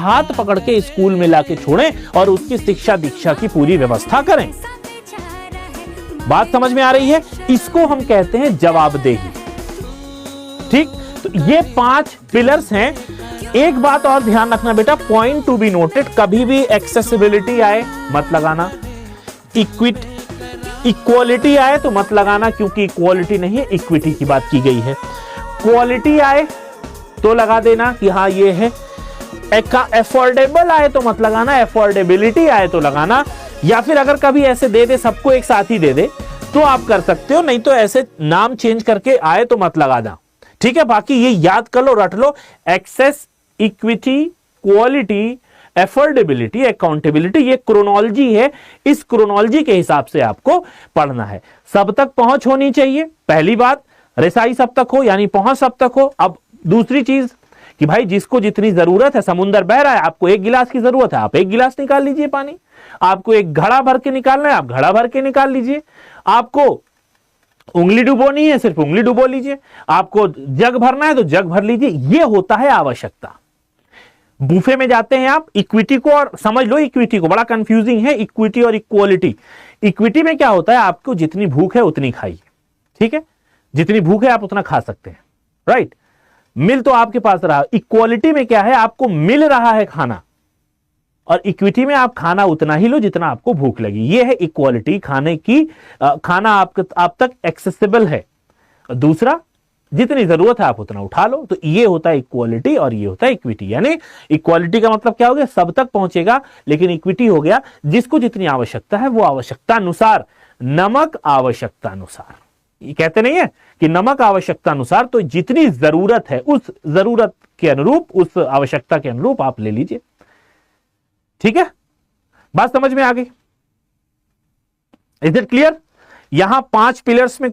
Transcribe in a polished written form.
हाथ पकड़ के स्कूल में लाके छोड़ें और उसकी शिक्षा दीक्षा की पूरी व्यवस्था करें। बात समझ में आ रही है? इसको हम कहते हैं जवाबदेही। ठीक, तो ये 5 पिलर्स हैं। एक बात और ध्यान रखना बेटा, पॉइंट टू बी नोटेड, कभी भी एक्सेसिबिलिटी आए मत लगाना, इक्वालिटी आए तो मत लगाना, क्योंकि इक्वालिटी नहीं है, इक्विटी की बात की गई है। क्वालिटी आए तो लगा देना कि हाँ ये है। एफोर्डेबल आए तो मत लगाना, एफोर्डेबिलिटी आए तो लगाना, या फिर अगर कभी ऐसे दे दे, सबको एक साथ ही दे दे तो आप कर सकते हो, नहीं तो ऐसे नाम चेंज करके आए तो मत लगाना। ठीक है, बाकी ये याद कर लो, रट लो, access, equity, quality, affordability, accountability, ये क्रोनोलॉजी है। इस क्रोनोलॉजी के हिसाब से आपको पढ़ना है। सब तक पहुंच होनी चाहिए, पहली बात। रिसाई सब तक हो, यानी पहुंच सब तक हो। अब दूसरी चीज कि भाई जिसको जितनी जरूरत है, समुंदर बह रहा है, आपको 1 गिलास की जरूरत है, आप 1 गिलास निकाल लीजिए पानी। आपको 1 घड़ा भर के निकालना है, आप घड़ा भर के निकाल लीजिए। आपको उंगली डुबोनी है, सिर्फ उंगली डुबो लीजिए। आपको जग भरना है तो जग भर लीजिए। यह होता है आवश्यकता। बूफे में जाते हैं आप, इक्विटी को, और समझ लो इक्विटी को, बड़ा कंफ्यूजिंग है इक्विटी और इक्वालिटी। इक्विटी में क्या होता है, आपको जितनी भूख है उतनी खाइए। ठीक है, जितनी भूख है आप उतना खा सकते हैं, राइट। मिल तो आपके पास रहा। इक्वालिटी में क्या है, आपको मिल रहा है खाना, और इक्विटी में आप खाना उतना ही लो जितना आपको भूख लगी। यह है इक्वालिटी, खाने की, खाना आप तक एक्सेसिबल है। दूसरा, जितनी जरूरत है आप उतना उठा लो। तो ये होता है इक्वालिटी और ये होता है इक्विटी। यानी इक्वालिटी का मतलब क्या हो गया, सब तक पहुंचेगा, लेकिन इक्विटी हो गया जिसको जितनी आवश्यकता है वो आवश्यकता अनुसार। नमक आवश्यकता अनुसार, ये कहते नहीं है कि नमक आवश्यकता अनुसार, तो जितनी जरूरत है उस जरूरत के अनुरूप, उस आवश्यकता के अनुरूप आप ले लीजिए। ठीक है, बात समझ में आ गई? Is it clear? यहां 5 पिलर्स में